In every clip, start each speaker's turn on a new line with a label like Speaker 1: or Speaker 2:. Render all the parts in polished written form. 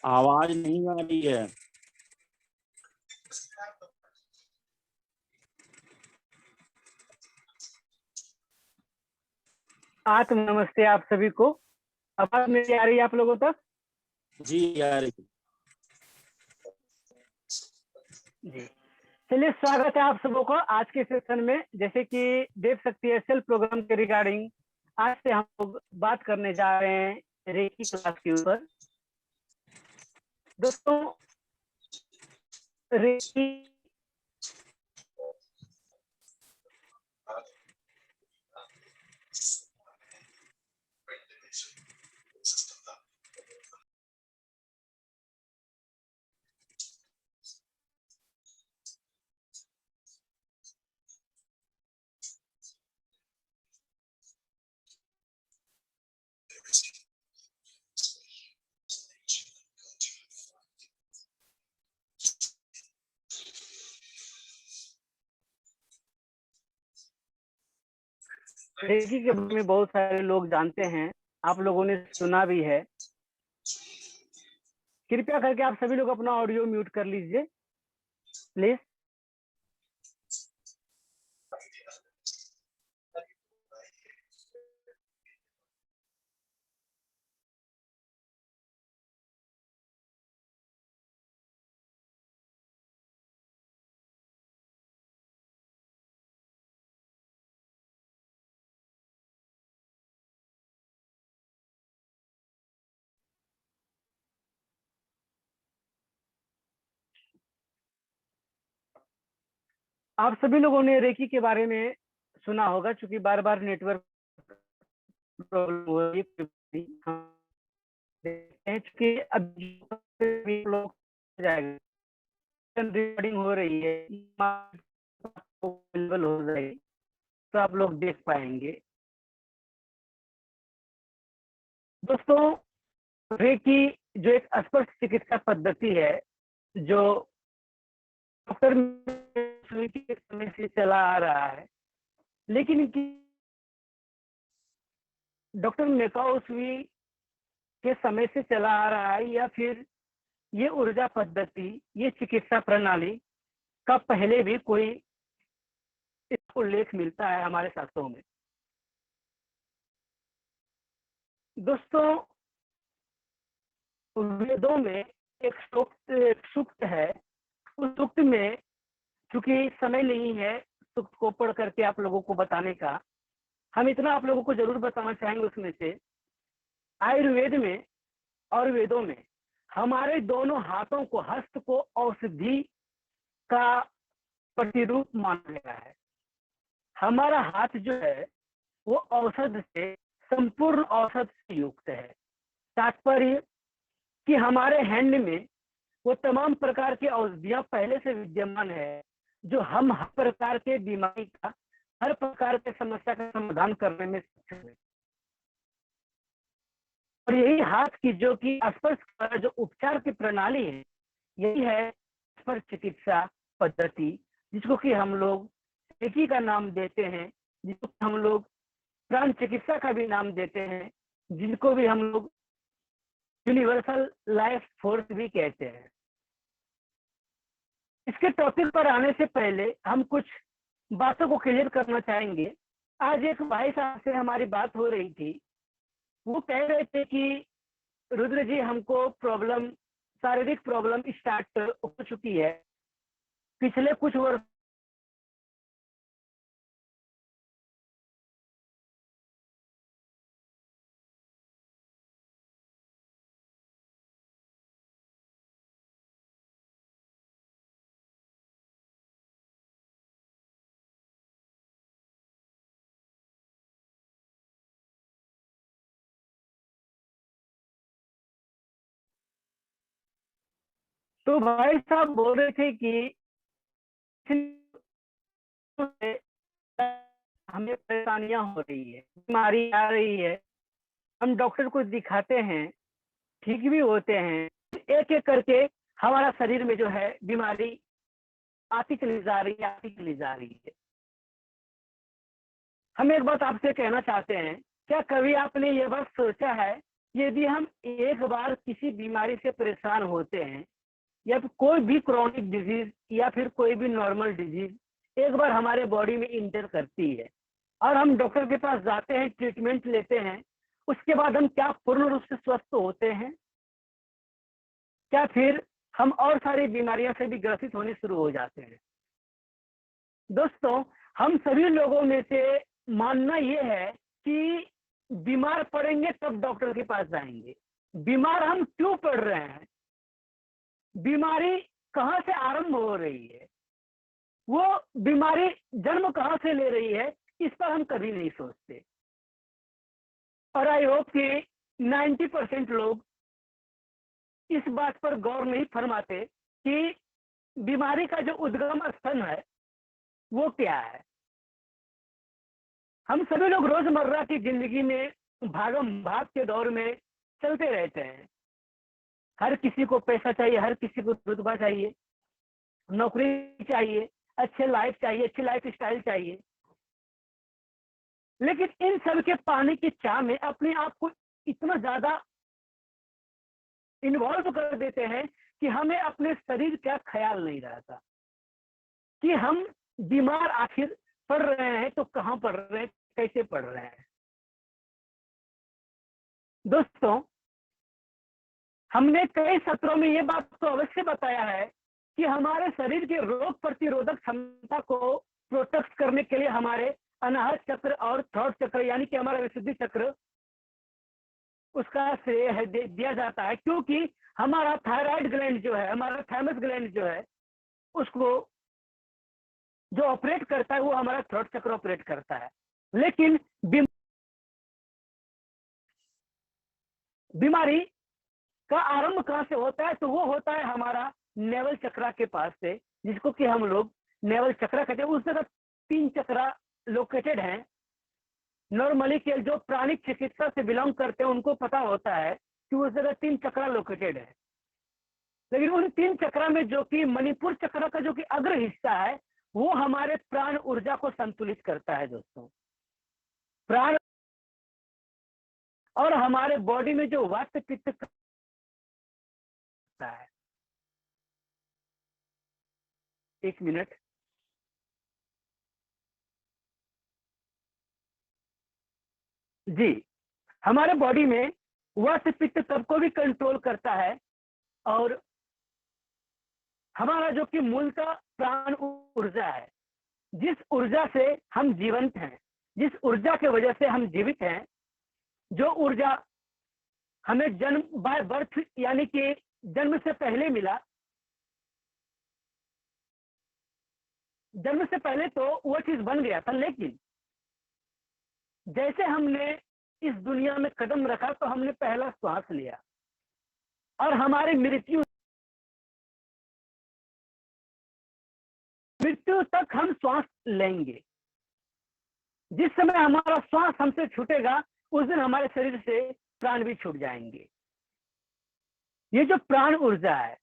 Speaker 1: आवाज नहीं आ रही है।
Speaker 2: आत्म नमस्ते आप सभी को। आवाज मेरी आ रही है आप लोगों तक?
Speaker 1: जी यार।
Speaker 2: जी, चलिए स्वागत है आप सबों का आज के सेशन में। जैसे कि देख सकते हैं सेल्फ प्रोग्राम के रिगार्डिंग आज से हम लोग बात करने जा रहे हैं रेकी क्लास के ऊपर। दोस्तों, रेकी रेकी के बारे में बहुत सारे लोग जानते हैं, आप लोगों ने सुना भी है। कृपया करके आप सभी लोग अपना ऑडियो म्यूट कर लीजिए प्लीज। आप सभी लोगों ने रेकी के बारे में सुना होगा, क्योंकि बार बार नेटवर्क प्रॉब्लम हो रही है। हम देखते हैं कि अभी लोग जाएगा रिकॉर्डिंग हो रही है, अवेलेबल हो जाएगी तो आप लोग देख पाएंगे। दोस्तों, रेकी जो एक स्पर्श चिकित्सा पद्धति है जो डॉक्टर के समय से चला आ रहा है, लेकिन डॉक्टर मेकाउसवी के समय से चला आ रहा है या फिर ये ऊर्जा पद्धति, ये चिकित्सा प्रणाली का पहले भी कोई इसका उल्लेख मिलता है हमारे शास्त्रों में। दोस्तों, वेदों में एक सूक्त है। उस सूक्त में, चूंकि समय नहीं है सूक्त को पढ़ करके आप लोगों को बताने का, हम इतना आप लोगों को जरूर बताना चाहेंगे। उसमें से आयुर्वेद में और वेदों में हमारे दोनों हाथों को, हस्त को औषधि का प्रतिरूप माना गया है। हमारा हाथ जो है वो औषध से, संपूर्ण औषध से युक्त है। तात्पर्य कि हमारे हैंड में वो तमाम प्रकार की औषधियां पहले से विद्यमान है, जो हम हर प्रकार के बीमारी का, हर प्रकार के समस्या का समाधान करने में सक्षम है। और यही हाथ की जो कि स्पर्श जो उपचार की प्रणाली है, यही है स्पर्श चिकित्सा पद्धति, जिसको कि हम लोग रेकी का नाम देते हैं, जिसको हम लोग प्राण चिकित्सा का भी नाम देते हैं, जिनको भी हम लोग यूनिवर्सल लाइफ फोर्स भी कहते हैं। इसके टॉपिक पर आने से पहले हम कुछ बातों को क्लियर करना चाहेंगे। आज एक भाई साहब से हमारी बात हो रही थी, वो कह रहे थे कि रुद्र जी, हमको प्रॉब्लम, शारीरिक प्रॉब्लम स्टार्ट हो चुकी है पिछले कुछ वर्ष। तो भाई साहब बोल रहे थे कि हमें परेशानियां हो रही है, बीमारी आ रही है, हम डॉक्टर को दिखाते हैं, ठीक भी होते हैं, एक एक करके हमारा शरीर में जो है बीमारी आती चली जा रही है, आती चली जा रही है। हम एक बात आपसे कहना चाहते हैं, क्या कभी आपने ये बात सोचा है यदि हम एक बार किसी बीमारी से परेशान होते हैं या फिर कोई भी क्रॉनिक डिजीज या फिर कोई भी नॉर्मल डिजीज एक बार हमारे बॉडी में इंटर करती है और हम डॉक्टर के पास जाते हैं, ट्रीटमेंट लेते हैं, उसके बाद हम क्या पूर्ण रूप से स्वस्थ होते हैं? क्या फिर हम और सारी बीमारियों से भी ग्रसित होने शुरू हो जाते हैं? दोस्तों, हम सभी लोगों में से मानना यह है कि बीमार पड़ेंगे तब डॉक्टर के पास जाएंगे। बीमार हम क्यों पड़ रहे हैं? बीमारी कहाँ से आरंभ हो रही है? वो बीमारी जन्म कहाँ से ले रही है? इस पर हम कभी नहीं सोचते। और आई होप कि 90% लोग इस बात पर गौर नहीं फरमाते कि बीमारी का जो उद्गम स्थल है वो क्या है। हम सभी लोग रोजमर्रा की जिंदगी में भागम भाग के दौर में चलते रहते हैं। हर किसी को पैसा चाहिए, हर किसी को रुतबा चाहिए, नौकरी चाहिए, अच्छे लाइफ चाहिए, अच्छी लाइफ स्टाइल चाहिए। लेकिन इन सब के पाने की चाह में अपने आप को इतना ज्यादा इन्वॉल्व कर देते हैं कि हमें अपने शरीर का ख्याल नहीं रहता कि हम बीमार आखिर पड़ रहे हैं तो कहां पड़ रहे हैं, कैसे पड़ रहे हैं। दोस्तों, हमने कई सत्रों में ये बात तो अवश्य बताया है कि हमारे शरीर के रोग प्रतिरोधक क्षमता को प्रोटेक्ट करने के लिए हमारे अनाहत चक्र और थ्रोट चक्र यानी कि हमारा विशुद्धि चक्र उसका श्रेय है दिया जाता है, क्योंकि हमारा थायराइड ग्लैंड जो है, हमारा थाइमस ग्लैंड जो है, उसको जो ऑपरेट करता है वो हमारा थ्रोट चक्र ऑपरेट करता है। लेकिन बीमारी का आरंभ कहां से होता है? तो वो होता है हमारा नेवल चक्रा के पास से, जिसको कि हम लोग नेवल चक्रा कहते हैं। उस जगह 3 चक्रा लोकेटेड हैं। नॉर्मली के जो प्राणिक चिकित्सा से बिलोंग करते हैं उनको पता होता है कि उस जगह 3 चक्रा लोकेटेड है। लेकिन उन 3 चक्रा में जो कि मणिपुर चक्र का जो कि अग्र हिस्सा है वो हमारे प्राण ऊर्जा को संतुलित करता है। दोस्तों, प्राण और हमारे बॉडी में जो वात पित्त करता है, एक मिनट, जी, हमारे बॉडी में वात पित्त सबको भी कंट्रोल करता है और हमारा जो कि मूलतः प्राण ऊर्जा है, जिस ऊर्जा से हम जीवंत हैं, जिस ऊर्जा के वजह से हम जीवित हैं, जो ऊर्जा हमें जन्म बाय बर्थ यानी कि जन्म से पहले मिला, जन्म से पहले तो वो चीज बन गया था, लेकिन जैसे हमने इस दुनिया में कदम रखा तो हमने पहला श्वास लिया और हमारी मृत्यु तक हम श्वास लेंगे। जिस समय हमारा श्वास हमसे छूटेगा उस दिन हमारे शरीर से प्राण भी छूट जाएंगे। ये जो प्राण ऊर्जा है,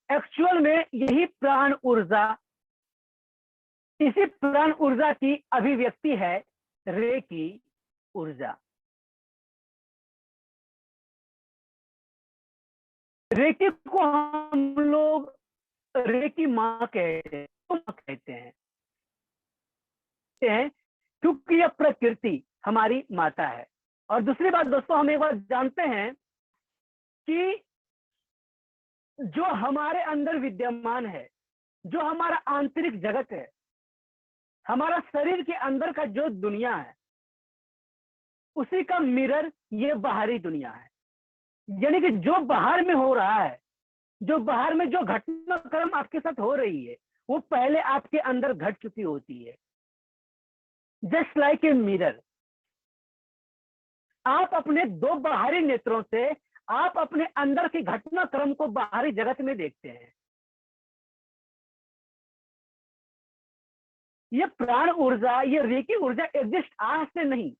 Speaker 2: एक्चुअल में यही प्राण ऊर्जा, इसी प्राण ऊर्जा की अभिव्यक्ति है रेकी ऊर्जा। रेकी को हम लोग रेकी माँ कहते हैं, क्योंकि यह प्रकृति हमारी माता है। और दूसरी बात दोस्तों, हम एक बात जानते हैं कि जो हमारे अंदर विद्यमान है, जो हमारा आंतरिक जगत है, हमारा शरीर के अंदर का जो दुनिया है, उसी का मिरर ये बाहरी दुनिया है। यानी कि जो बाहर में हो रहा है, जो बाहर में जो घटनाक्रम आपके साथ हो रही है, वो पहले आपके अंदर घट चुकी होती है। जस्ट लाइक ए मिरर, आप अपने 2 बाहरी नेत्रों से आप अपने अंदर के घटनाक्रम को बाहरी जगत में देखते हैं। ये प्राण ऊर्जा, ये रेकी ऊर्जा एग्जिस्ट आज से नहीं,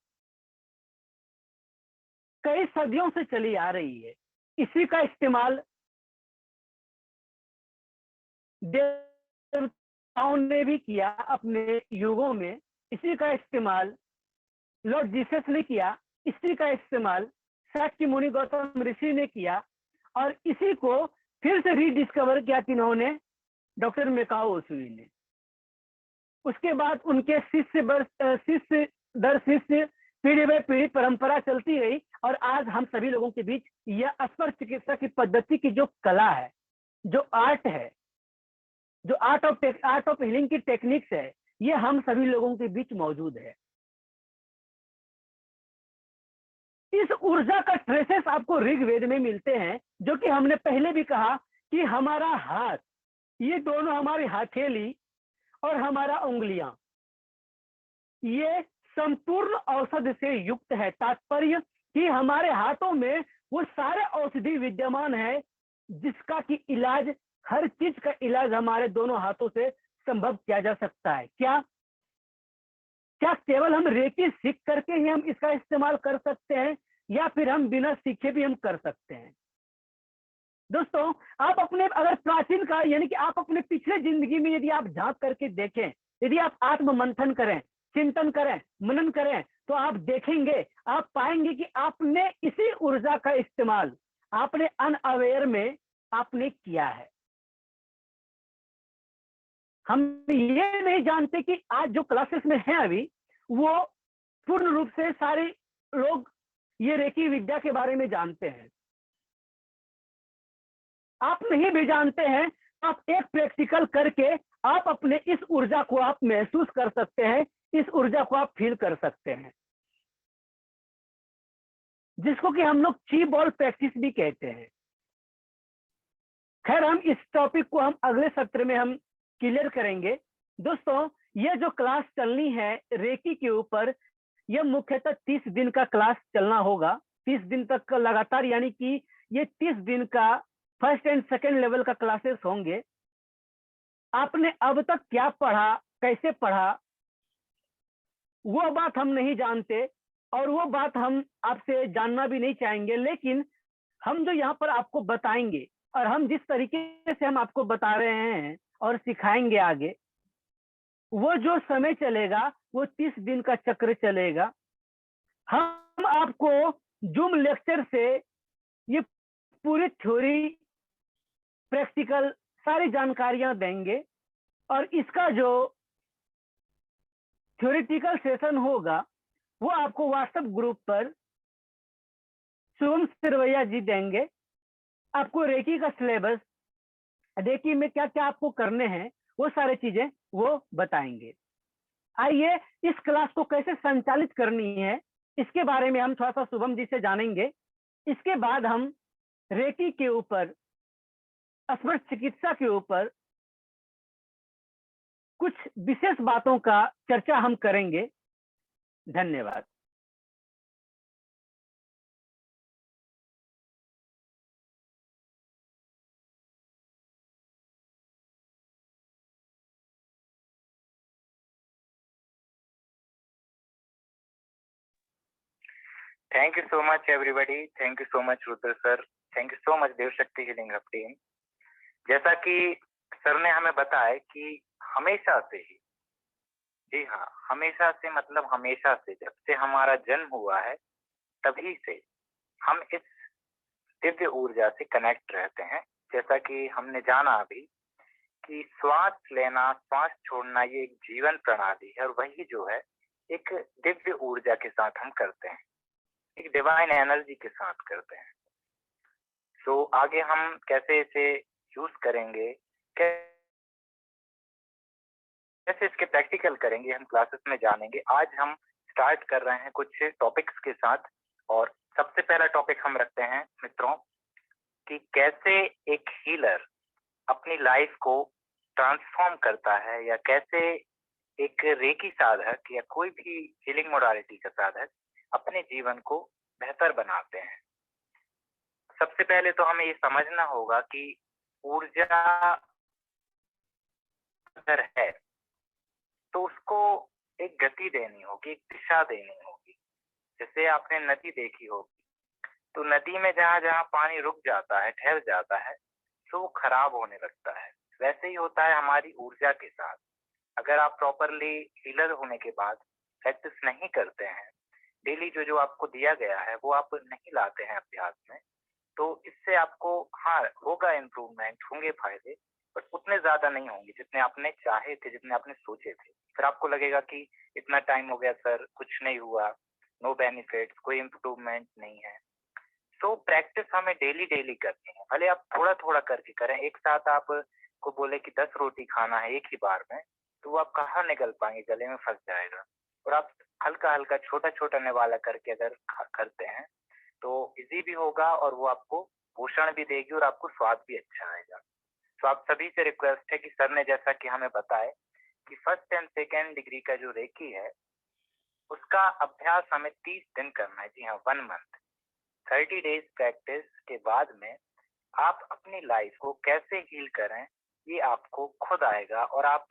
Speaker 2: कई सदियों से चली आ रही है। इसी का इस्तेमाल देवताओं ने भी किया अपने युगों में, इसी का इस्तेमाल लॉर्ड जीसस ने किया, इसी का इस्तेमाल शाक्य मुनि गौतम ऋषि ने किया और इसी को फिर से रीडिस्कवर किया किन्होंने, डॉक्टर मेकाओ उसुई ने। उसके बाद उनके शिष्य दर शिष्य पीढ़ी बाय पीढ़ी परंपरा चलती रही और आज हम सभी लोगों के बीच यह स्पर्श चिकित्सा की पद्धति की जो कला है, जो आर्ट है, जो आर्ट ऑफ हीलिंग की टेक्निक्स है, ये हम सभी लोगों के बीच मौजूद है। इस ऊर्जा का ट्रेसेस आपको ऋग्वेद में मिलते हैं, जो कि हमने पहले भी कहा कि हमारा हाथ, ये दोनों हमारी हथेली और हमारा उंगलियां, ये संपूर्ण औषधि से युक्त है। तात्पर्य कि हमारे हाथों में वो सारे औषधि विद्यमान है जिसका कि इलाज, हर चीज का इलाज हमारे दोनों हाथों से संभव किया जा सकता है। क्या केवल हम रेकी सीख करके ही हम इसका इस्तेमाल कर सकते हैं, या फिर हम बिना सीखे भी हम कर सकते हैं? दोस्तों, आप अपने अगर प्राचीन काल यानी कि आप अपने पिछले जिंदगी में यदि आप झांक करके देखें, यदि आप आत्म मंथन करें, चिंतन करें, मनन करें, तो आप देखेंगे, आप पाएंगे कि आपने इसी ऊर्जा का इस्तेमाल आपने अनअवेयर में आपने किया है। हम ये नहीं जानते कि आज जो क्लासेस में हैं अभी, वो पूर्ण रूप से सारे लोग ये रेकी विद्या के बारे में जानते हैं। आप नहीं भी जानते हैं, आप एक प्रैक्टिकल करके आप अपने इस ऊर्जा को आप महसूस कर सकते हैं, इस ऊर्जा को आप फील कर सकते हैं, जिसको कि हम लोग ची बॉल प्रैक्टिस भी कहते हैं। खैर, हम इस टॉपिक को हम अगले सत्र में हम क्लियर करेंगे। दोस्तों, ये जो क्लास चलनी है रेकी के ऊपर, यह मुख्यतः 30 दिन का क्लास चलना होगा, 30 दिन तक का लगातार, यानी कि ये 30 दिन का फर्स्ट एंड सेकेंड लेवल का क्लासेस होंगे। आपने अब तक क्या पढ़ा, कैसे पढ़ा, वो बात हम नहीं जानते और वो बात हम आपसे जानना भी नहीं चाहेंगे, लेकिन हम जो यहाँ पर आपको बताएंगे और हम जिस तरीके से हम आपको बता रहे हैं और सिखाएंगे आगे, वो जो समय चलेगा वो 30 दिन का चक्र चलेगा। हम आपको जूम लेक्चर से ये पूरी थ्योरी, प्रैक्टिकल सारी जानकारियां देंगे और इसका जो थ्योरेटिकल सेशन होगा वो आपको व्हाट्सएप ग्रुप पर शुभम सिरवैया जी देंगे। आपको रेकी का सिलेबस, रेकी में क्या क्या आपको करने हैं, वो सारी चीजें वो बताएंगे। आइए इस क्लास को कैसे संचालित करनी है, इसके बारे में हम थोड़ा सा शुभम जी से जानेंगे। इसके बाद हम रेकी के ऊपर, स्पर्श चिकित्सा के ऊपर कुछ विशेष बातों का चर्चा हम करेंगे। धन्यवाद।
Speaker 3: Thank you so much everybody. Thank you so much Rudra sir. Thank you so much Devshakti healing hub team. जैसा कि सर ने हमें बताया कि हमेशा से ही, जी हाँ, हमेशा से मतलब हमेशा से, जब से हमारा जन्म हुआ है तभी से हम इस दिव्य ऊर्जा से कनेक्ट रहते हैं। जैसा कि हमने जाना अभी कि श्वास लेना, श्वास छोड़ना, ये एक जीवन प्रणाली है और वही जो है एक दिव्य ऊर्जा के साथ हम करते हैं, एक डिवाइन एनर्जी के साथ करते हैं। तो आगे हम कैसे इसे यूज करेंगे, कैसे इसके प्रैक्टिकल करेंगे, हम क्लासेस में जानेंगे। आज हम स्टार्ट कर रहे हैं कुछ टॉपिक्स के साथ और सबसे पहला टॉपिक हम रखते हैं मित्रों कि कैसे एक हीलर अपनी लाइफ को ट्रांसफॉर्म करता है, या कैसे एक रेकी साधक या कोई भी हीलिंग मोडालिटी का साधक अपने जीवन को बेहतर बनाते हैं। सबसे पहले तो हमें ये समझना होगा कि ऊर्जा अगर है तो उसको एक गति देनी होगी, एक दिशा देनी होगी। जैसे आपने नदी देखी होगी, तो नदी में जहाँ जहाँ पानी रुक जाता है, ठहर जाता है, तो वो खराब होने लगता है। वैसे ही होता है हमारी ऊर्जा के साथ। अगर आप प्रॉपरली हीलर होने के बाद प्रैक्टिस नहीं करते हैं डेली जो जो आपको दिया गया है वो आप नहीं लाते हैं अभ्यास में, तो इससे आपको हाँ होगा इम्प्रूवमेंट, होंगे फायदे, बट उतने ज्यादा नहीं होंगे जितने आपने चाहे थे, जितने आपने सोचे थे। फिर आपको लगेगा कि इतना टाइम हो गया सर, कुछ नहीं हुआ, नो बेनिफिट, कोई इम्प्रूवमेंट नहीं है। तो प्रैक्टिस हमें डेली डेली करनी है, भले आप थोड़ा थोड़ा करके करें। एक साथ आप को बोले कि 10 रोटी खाना है एक ही बार में, तो वो आप कहाँ निकल पाएंगे, गले में फंस जाएगा। और आप हल्का हल्का छोटा छोटा निवाला करके अगर करते हैं तो इजी भी होगा और वो आपको पोषण भी देगी और आपको स्वाद भी अच्छा आएगा। तो आप सभी से रिक्वेस्ट है कि सर ने जैसा कि हमें बताए कि फर्स्ट एंड सेकेंड डिग्री का जो रेकी है उसका अभ्यास हमें 30 दिन करना है। जी हाँ, 1 मंथ, 30 डेज प्रैक्टिस के बाद में आप अपनी लाइफ को कैसे हील करें ये आपको खुद आएगा। और आप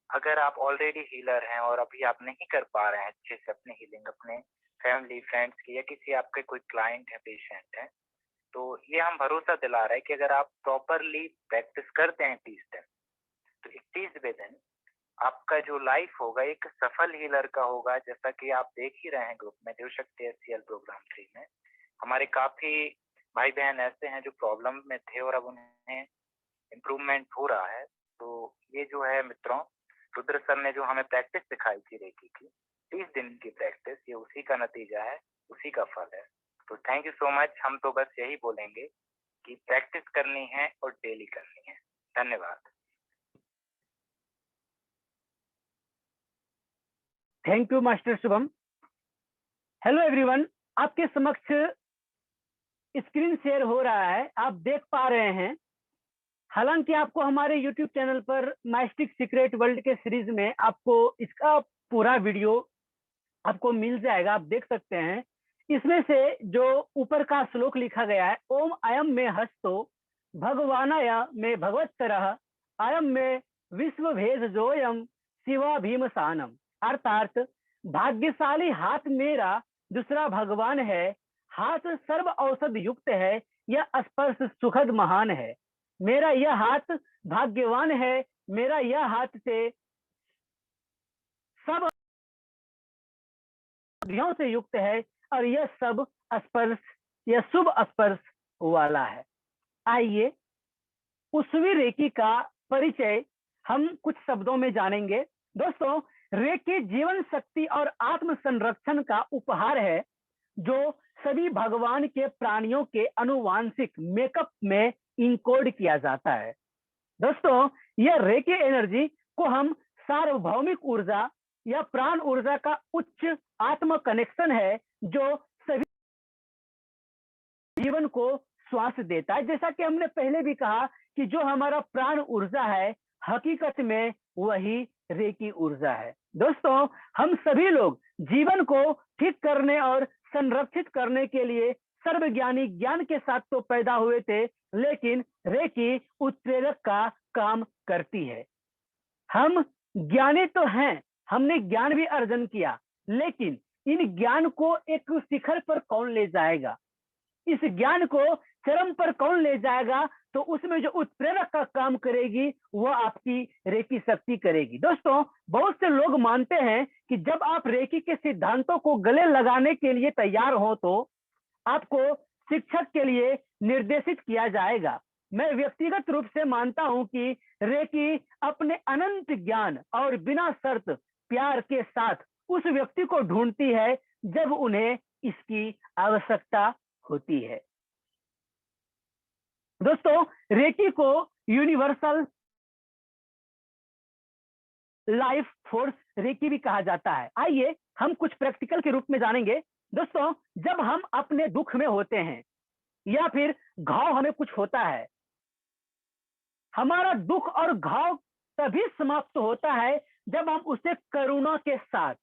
Speaker 3: अगर आप ऑलरेडी हीलर हैं और अभी आप नहीं कर पा रहे हैं अच्छे से अपनी हीलिंग अपने फैमिली फ्रेंड्स की या किसी आपके कोई क्लाइंट है, पेशेंट है, तो ये हम भरोसा दिला रहे हैं कि अगर आप प्रॉपरली प्रैक्टिस करते हैं 30 दिन, तो 31वें दिन आपका जो लाइफ होगा एक सफल हीलर का होगा। जैसा कि आप देख ही रहे हैं ग्रुप में देवशक्ति एचसीएल प्रोग्राम 3 में हमारे काफी भाई बहन ऐसे हैं जो प्रॉब्लम में थे और अब उन्हें इम्प्रूवमेंट हो रहा है। तो ये जो है मित्रों, रुद्र सर ने जो हमें प्रैक्टिस सिखाई थी रेकी की 30 दिन की प्रैक्टिस, ये उसी का नतीजा है, उसी का फल है। तो थैंक यू सो मच। हम तो बस यही बोलेंगे कि प्रैक्टिस करनी है और डेली करनी है। धन्यवाद।
Speaker 2: Thank you master Shubham. Hello everyone, आपके समक्ष स्क्रीन शेयर हो रहा है, आप देख पा रहे हैं। हालांकि आपको हमारे YouTube चैनल पर माइस्टिक सीक्रेट वर्ल्ड के सीरीज में आपको इसका पूरा वीडियो आपको मिल जाएगा, आप देख सकते हैं। इसमें से जो ऊपर का श्लोक लिखा गया है, ओम अयम में हस्तो भगवानाय में भगवत्तरः अयम में विश्व भेद जोयम शिवा भीमसानम, अर्थात भाग्यशाली हाथ मेरा दूसरा भगवान है, हाथ सर्व औषध युक्त है, यह स्पर्श सुखद महान है। मेरा यह हाथ भाग्यवान है, मेरा यह हाथ से सब औषधियों से युक्त है और यह सब स्पर्श, यह शुभ स्पर्श वाला है। आइए उसी रेकी का परिचय हम कुछ शब्दों में जानेंगे। दोस्तों, रेकी जीवन शक्ति और आत्म संरक्षण का उपहार है जो सभी भगवान के प्राणियों के अनुवांशिक मेकअप में इनकोड किया जाता है। दोस्तों, यह रेकी एनर्जी को हम सार्वभौमिक ऊर्जा या प्राण ऊर्जा का उच्च आत्म कनेक्शन है जो सभी जीवन को श्वास देता है। जैसा कि हमने पहले भी कहा कि जो हमारा प्राण ऊर्जा है हकीकत में वही रेकी ऊर्जा है। दोस्तों, हम सभी लोग जीवन को ठीक करने और संरक्षित करने के लिए सर्वज्ञानी ज्ञान के साथ तो पैदा हुए थे, लेकिन रेकी उत्प्रेरक का काम करती है। हम ज्ञानी तो हैं, हमने ज्ञान भी अर्जन किया, लेकिन इन ज्ञान को एक शिखर पर कौन ले जाएगा, इस ज्ञान को चरम पर कौन ले जाएगा, तो उसमें जो उत्प्रेरक का काम करेगी वह आपकी रेकी शक्ति करेगी। दोस्तों, बहुत से लोग मानते हैं कि जब आप रेकी के सिद्धांतों को गले लगाने के लिए तैयार हो तो आपको शिक्षक के लिए निर्देशित किया जाएगा। मैं व्यक्तिगत रूप से मानता हूं कि रेकी अपने अनंत ज्ञान और बिना शर्त प्यार के साथ उस व्यक्ति को ढूंढती है जब उन्हें इसकी आवश्यकता होती है। दोस्तों, रेकी को यूनिवर्सल लाइफ फोर्स रेकी भी कहा जाता है। आइए हम कुछ प्रैक्टिकल के रूप में जानेंगे। दोस्तों, जब हम अपने दुख में होते हैं या फिर घाव हमें कुछ होता है, हमारा दुख और घाव तभी समाप्त होता है जब हम उसे करुणा के साथ,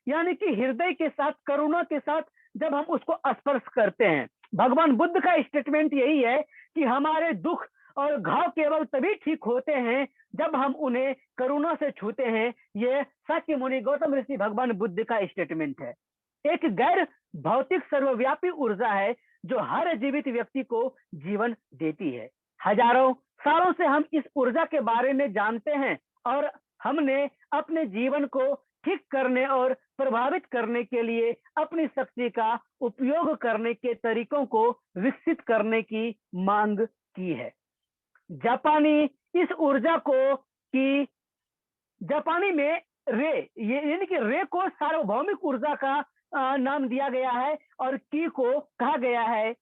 Speaker 2: यानी कि हृदय के साथ, करुणा के साथ जब हम उसको स्पर्श करते हैं। भगवान बुद्ध का स्टेटमेंट यही है कि हमारे दुख और घाव केवल तभी ठीक होते हैं जब हम उन्हें करुणा से छूते हैं। यह शाक्य मुनि गौतम ऋषि भगवान बुद्ध का स्टेटमेंट है। एक गैर भौतिक सर्वव्यापी ऊर्जा है जो हर जीवित व्यक्ति को जीवन देती है। हजारों सालों से हम इस ऊर्जा के बारे में जानते हैं और हमने अपने जीवन को ठीक करने और प्रभावित करने के लिए अपनी शक्ति का उपयोग करने के तरीकों को विकसित करने की मांग की है। जापानी इस ऊर्जा को कि जापानी में रे, ये यानी कि रे को सार्वभौमिक ऊर्जा का नाम दिया गया है और की को कहा गया है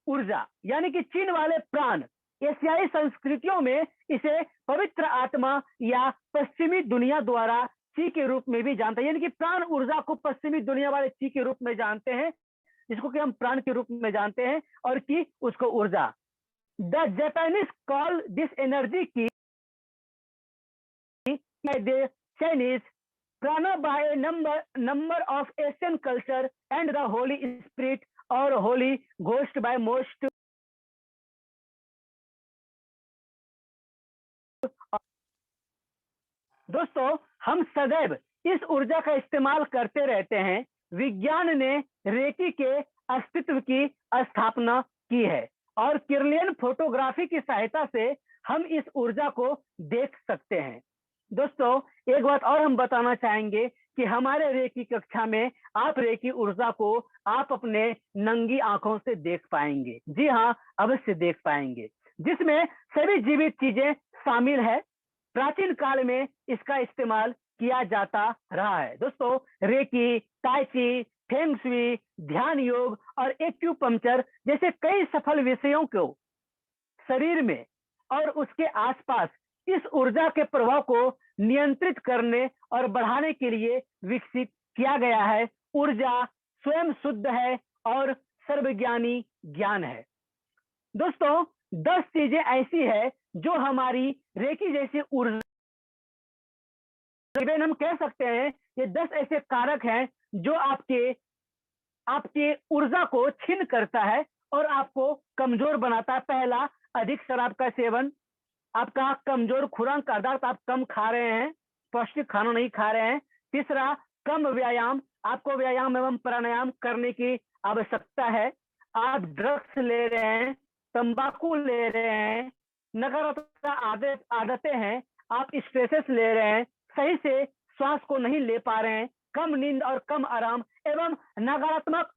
Speaker 2: ऊर्जा, यानी कि चीन वाले प्राण। एशियाई संस्कृतियों में इसे पवित्र आत्मा या पश्चिमी दुनिया द्वारा ची के रूप में भी जानते हैं, यानी कि प्राण ऊर्जा को पश्चिमी दुनिया वाले ची के रूप में जानते हैं, जिसको कि हम प्राण के रूप में जानते हैं, और की उसको ऊर्जा। The Japanese call this energy की the Chinese prana by a number of Asian culture and the Holy Spirit or Holy Ghost by most। दोस्तों, हम सदैव इस ऊर्जा का इस्तेमाल करते रहते हैं। विज्ञान ने रेकी के अस्तित्व की स्थापना की है और किरलियन फोटोग्राफी की सहायता से हम इस ऊर्जा को देख सकते हैं। दोस्तों, एक बात और हम बताना चाहेंगे कि हमारे रेकी कक्षा में आप रेकी ऊर्जा को आप अपने नंगी आंखों से देख पाएंगे। जी हाँ, अवश्य देख पाएंगे, जिसमें सभी जीवित चीजें शामिल है। प्राचीन काल में इसका इस्तेमाल किया जाता रहा है। दोस्तों, रेकी, ताइची, फेंग शुई, ध्यान योग और एक्यूपंक्चर जैसे कई सफल विषयों को शरीर में और उसके आसपास इस ऊर्जा के प्रभाव को नियंत्रित करने और बढ़ाने के लिए विकसित किया गया है। ऊर्जा स्वयं शुद्ध है और सर्वज्ञानी ज्ञान है। दोस्तों, 10 चीजें ऐसी है जो हमारी रेकी जैसी ऊर्जा, हम कह सकते हैं ये 10 ऐसे कारक हैं जो आपके ऊर्जा को छीन करता है और आपको कमजोर बनाता है। पहला, अधिक शराब का सेवन, आपका कमजोर खुराक, अर्थात आप कम खा रहे हैं, पौष्टिक खाना नहीं खा रहे हैं। तीसरा, कम व्यायाम, आपको व्यायाम एवं प्राणायाम करने की आवश्यकता है। आप ड्रग्स ले रहे हैं, तंबाकू ले रहे हैं, नकारात्मक आदतें हैं, आप स्ट्रेसेस ले रहे हैं, सही से श्वास को नहीं ले पा रहे हैं, कम नींद और कम आराम एवं नकारात्मक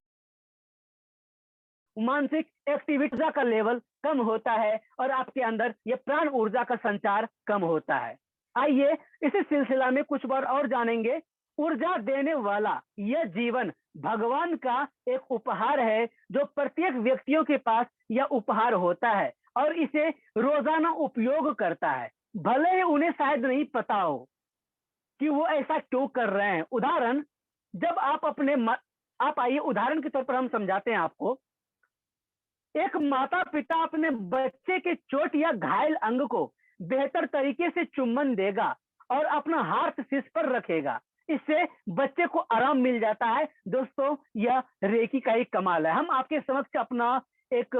Speaker 2: मानसिक एक्टिविटी का लेवल कम होता है और आपके अंदर ये प्राण ऊर्जा का संचार कम होता है। आइए इसी सिलसिला में कुछ बार और जानेंगे। ऊर्जा देने वाला यह जीवन भगवान का एक उपहार है जो प्रत्येक व्यक्तियों के पास यह उपहार होता है और इसे रोजाना उपयोग करता है, भले ही उन्हें शायद नहीं पता हो कि वो ऐसा क्यों कर रहे हैं। उदाहरण, जब आप आइए उदाहरण के तौर पर हम समझाते हैं आपको। एक माता पिता अपने बच्चे के चोट या घायल अंग को बेहतर तरीके से चुम्बन देगा और अपना हाथ शीश पर रखेगा, इससे बच्चे को आराम मिल जाता है। दोस्तों, यह रेकी का ही कमाल है। हम आपके समक्ष अपना एक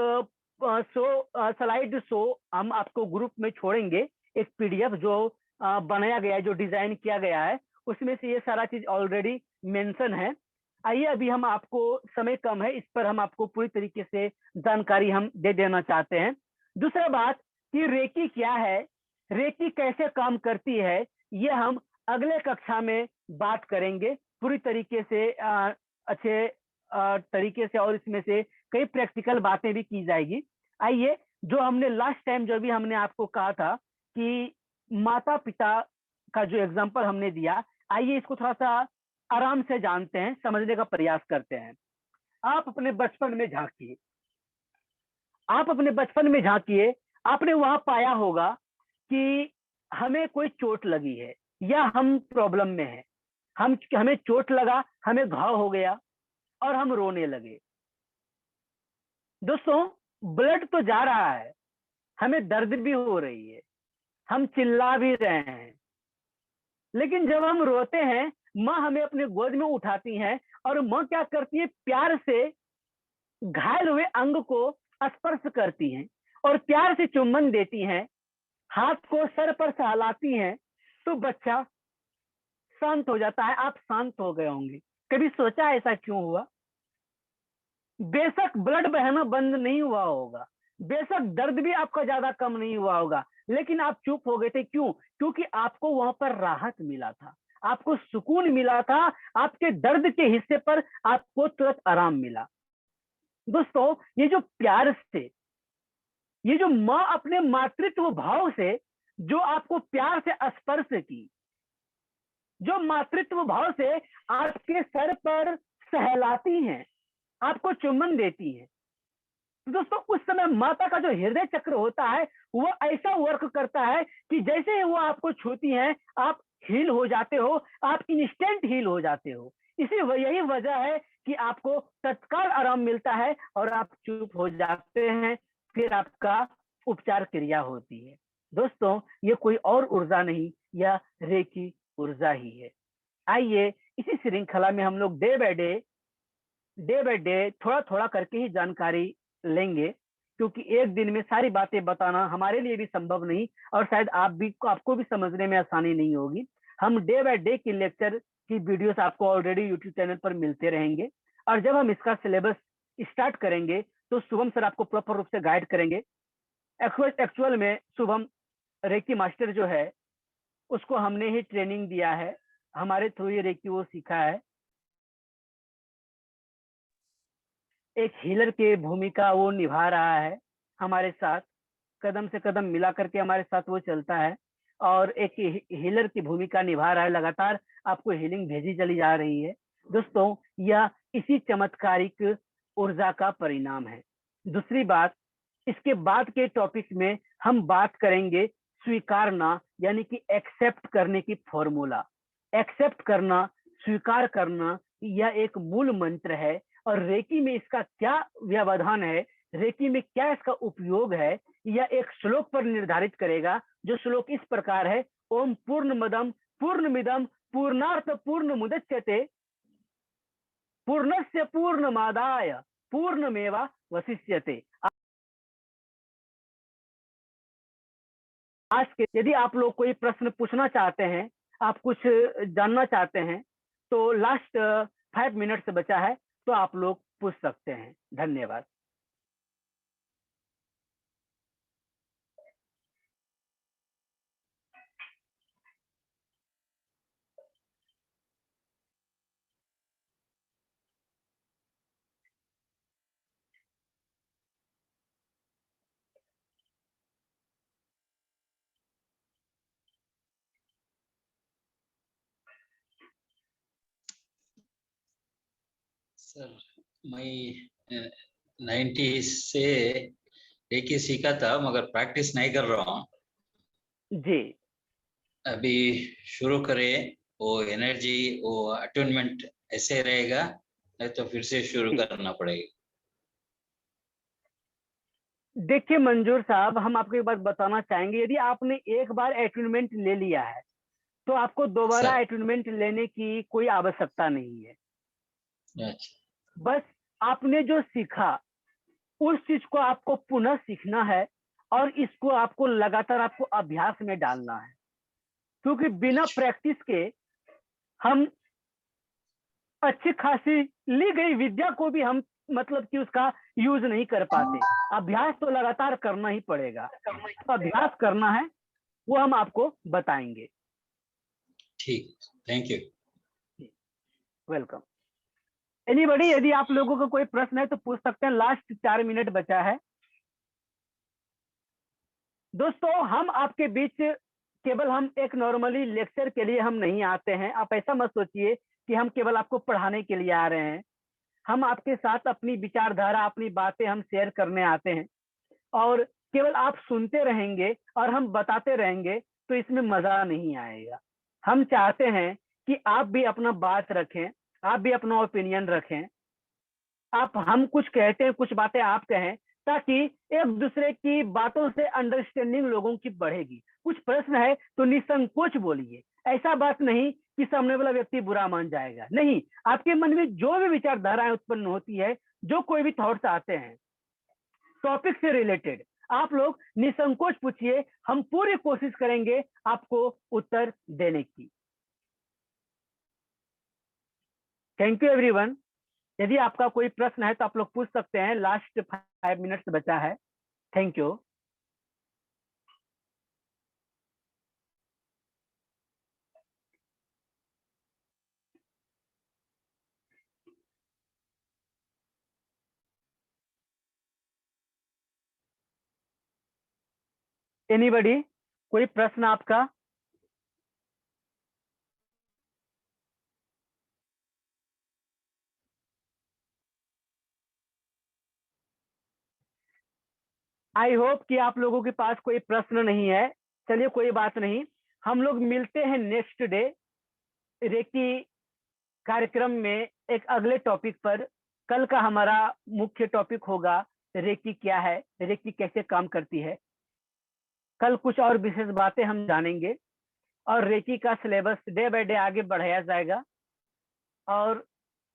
Speaker 2: स्लाइड शो हम आपको ग्रुप में छोड़ेंगे, एक पीडीएफ जो बनाया गया है, जो डिजाइन किया गया है, उसमें से ये सारा चीज ऑलरेडी मेंशन है। आइए, अभी हम आपको समय कम है, इस पर हम आपको पूरी तरीके से जानकारी हम दे देना चाहते हैं। दूसरा बात कि रेकी क्या है, रेकी कैसे काम करती है, ये हम अगले कक्षा में बात करेंगे पूरी तरीके से, अच्छे तरीके से, और इसमें से कई प्रैक्टिकल बातें भी की जाएगी। आइए, जो हमने लास्ट टाइम जो भी हमने आपको कहा था कि माता पिता का जो एग्जाम्पल हमने दिया, आइए इसको थोड़ा सा आराम से जानते हैं, समझने का प्रयास करते हैं। आप अपने बचपन में झांकिए, आपने वहां पाया होगा कि हमें कोई चोट लगी है या हम प्रॉब्लम में हैं, हमें चोट लगा, हमें घाव हो गया और हम रोने लगे। दोस्तों, ब्लड तो जा रहा है, हमें दर्द भी हो रही है, हम चिल्ला भी रहे हैं, लेकिन जब हम रोते हैं, माँ हमें अपने गोद में उठाती हैं और माँ क्या करती है, प्यार से घायल हुए अंग को स्पर्श करती हैं और प्यार से चुम्बन देती हैं, हाथ को सर पर सहलाती हैं, तो बच्चा शांत हो जाता है। आप शांत हो गए होंगे। कभी सोचा ऐसा क्यों हुआ? बेशक ब्लड बहना बंद नहीं हुआ होगा, बेशक दर्द भी आपका ज्यादा कम नहीं हुआ होगा, लेकिन आप चुप हो गए थे। क्यों? क्योंकि आपको वहां पर राहत मिला था, आपको सुकून मिला था, आपके दर्द के हिस्से पर आपको तुरंत आराम मिला। दोस्तों, ये जो प्यार से, ये जो माँ अपने मातृत्व भाव से जो आपको प्यार से स्पर्श की, जो मातृत्व भाव से आपके सर पर सहलाती हैं, आपको चुम्बन देती हैं, तो दोस्तों उस समय माता का जो हृदय चक्र होता है वो ऐसा वर्क करता है कि जैसे ही वो आपको छूती हैं आप हील हो जाते हो, आप इंस्टेंट हील हो जाते हो। यही वजह है कि आपको तत्काल आराम मिलता है और आप चुप हो जाते हैं, फिर आपका उपचार क्रिया होती है। दोस्तों, ये कोई और ऊर्जा नहीं, यह रेकी ऊर्जा ही है। आइए इसी श्रृंखला में हम लोग डे बाय डे थोड़ा थोड़ा करके ही जानकारी लेंगे, क्योंकि एक दिन में सारी बातें बताना हमारे लिए भी संभव नहीं और शायद आपको भी समझने में आसानी नहीं होगी। हम डे बाय डे की लेक्चर की वीडियोस आपको ऑलरेडी यूट्यूब चैनल पर मिलते रहेंगे, और जब हम इसका सिलेबस स्टार्ट करेंगे तो शुभम सर आपको प्रॉपर रूप से गाइड करेंगे। एक्चुअल में शुभम रेकी मास्टर जो है उसको हमने ही ट्रेनिंग दिया है, हमारे थ्रू ही रेकी वो सीखा है। एक हीलर की भूमिका वो निभा रहा है हमारे साथ, कदम से कदम मिला करके हमारे साथ वो चलता है और एक हीलर की भूमिका निभा रहा है, लगातार आपको हीलिंग भेजी चली जा रही है। दोस्तों, यह इसी चमत्कारिक ऊर्जा का परिणाम है। दूसरी बात, इसके बाद के टॉपिक में हम बात करेंगे स्वीकारना, यानी कि एक्सेप्ट करने की फॉर्मूला। एक्सेप्ट करना, स्वीकार करना, यह एक मूल मंत्र है और रेकी में इसका क्या व्यवधान है, रेकी में क्या इसका उपयोग है, यह एक श्लोक पर निर्धारित करेगा, जो श्लोक इस प्रकार है। ओम पूर्णमदम पूर्णमिदम पूर्णार्थ पूर्णमुदच्यते पूर्णस्य पूर्णमादाय पूर्णमेवा वशिष्यते। आज के यदि आप लोग कोई प्रश्न पूछना चाहते हैं, आप कुछ जानना चाहते हैं, तो लास्ट 5 मिनट बचा है, तो आप लोग पूछ सकते हैं। धन्यवाद।
Speaker 4: सर, मैं 90 से रेकी सीखा था, मगर प्रैक्टिस नहीं कर रहा हूँ।
Speaker 2: जी,
Speaker 4: अभी शुरू करें, वो एनर्जी, वो अटूनमेंट ऐसे रहेगा, नहीं तो फिर से शुरू करना पड़ेगा।
Speaker 2: देखिए मंजूर साहब, हम आपको एक बात बताना चाहेंगे, यदि आपने एक बार अटूनमेंट ले लिया है तो आपको दोबारा
Speaker 4: सर।
Speaker 2: अटूनमेंट लेने की कोई आवश्यकता नहीं है।
Speaker 4: अच्छा।
Speaker 2: बस आपने जो सीखा उस चीज को आपको पुनः सीखना है और इसको आपको लगातार आपको अभ्यास में डालना है, क्योंकि बिना प्रैक्टिस के हम अच्छी खासी ली गई विद्या को भी हम मतलब कि उसका यूज नहीं कर पाते। अभ्यास तो लगातार करना ही पड़ेगा, तो अभ्यास करना है, वो हम आपको बताएंगे।
Speaker 4: ठीक, थैंक यू।
Speaker 2: वेलकम। एनीबॉडी, यदि आप लोगों का कोई प्रश्न है तो पूछ सकते हैं। लास्ट 4 मिनट बचा है। दोस्तों, हम आपके बीच केवल हम एक नॉर्मली लेक्चर के लिए हम नहीं आते हैं। आप ऐसा मत सोचिए कि हम केवल आपको पढ़ाने के लिए आ रहे हैं। हम आपके साथ अपनी विचारधारा, अपनी बातें हम शेयर करने आते हैं, और केवल आप सुनते रहेंगे और हम बताते रहेंगे तो इसमें मजा नहीं आएगा। हम चाहते हैं कि आप भी अपना बात रखें, आप भी अपना ओपिनियन रखें, आप हम कुछ कहते हैं, कुछ बातें आप कहें, ताकि एक दूसरे की बातों से अंडरस्टैंडिंग लोगों की बढ़ेगी। कुछ प्रश्न है तो निसंकोच बोलिए, ऐसा बात नहीं कि सामने वाला व्यक्ति बुरा मान जाएगा। नहीं, आपके मन में जो भी विचारधाराएं उत्पन्न होती है, जो कोई भी थॉट्स आते हैं टॉपिक से रिलेटेड, आप लोग निसंकोच पूछिए, हम पूरी कोशिश करेंगे आपको उत्तर देने की। Thank you everyone. यदि आपका कोई प्रश्न है तो आप लोग पूछ सकते हैं। लास्ट 5 मिनट्स बचा है। Thank you. एनीबडी, कोई प्रश्न आपका? आई होप कि आप लोगों के पास कोई प्रश्न नहीं है। चलिए कोई बात नहीं, हम लोग मिलते हैं नेक्स्ट डे रेकी कार्यक्रम में एक अगले टॉपिक पर। कल का हमारा मुख्य टॉपिक होगा रेकी क्या है, रेकी कैसे काम करती है। कल कुछ और विशेष बातें हम जानेंगे और रेकी का सिलेबस डे बाय डे आगे बढ़ाया जाएगा। और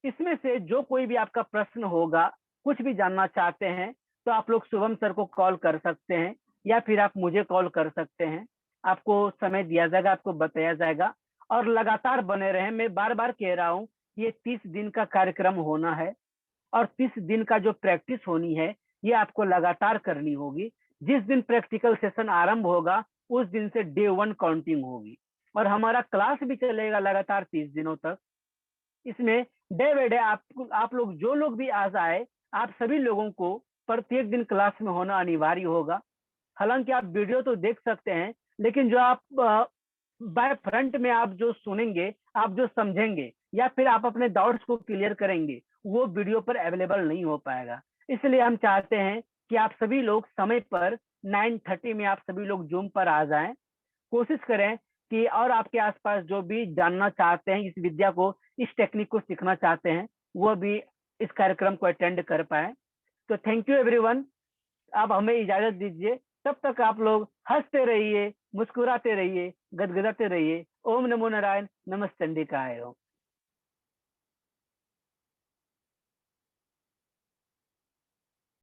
Speaker 2: इसमें से जो कोई भी आपका प्रश्न होगा, कुछ भी जानना चाहते हैं, तो आप लोग शुभम सर को कॉल कर सकते हैं या फिर आप मुझे कॉल कर सकते हैं। आपको समय दिया जाएगा, आपको बताया जाएगा। और लगातार बने रहें। मैं बार बार कह रहा हूँ, ये 30 दिन का कार्यक्रम होना है और 30 दिन का जो प्रैक्टिस होनी है ये आपको लगातार करनी होगी। जिस दिन प्रैक्टिकल सेशन आरंभ होगा उस दिन से डे 1 काउंटिंग होगी और हमारा क्लास भी चलेगा लगातार 30 दिनों तक। इसमें डे बाय डे आप लोग जो लोग भी आ जाए, आप सभी लोगों को प्रत्येक दिन क्लास में होना अनिवार्य होगा। हालांकि आप वीडियो तो देख सकते हैं, लेकिन जो आप बाय फ्रंट में आप जो सुनेंगे, आप जो समझेंगे या फिर आप अपने डाउट्स को क्लियर करेंगे, वो वीडियो पर अवेलेबल नहीं हो पाएगा। इसलिए हम चाहते हैं कि आप सभी लोग समय पर 9:30 में आप सभी लोग जूम पर आ जाएं। कोशिश करें कि और आपके आसपास जो भी जानना चाहते हैं, इस विद्या को, इस टेक्निक को सीखना चाहते हैं, वो भी इस कार्यक्रम को अटेंड कर पाए। तो थैंक यू एवरीवन। अब हमें इजाजत दीजिए। तब तक आप लोग हंसते रहिए, मुस्कुराते रहिए, गदगदाते रहिए। ओम नमो नारायण, नमस्ते चंडिकाय।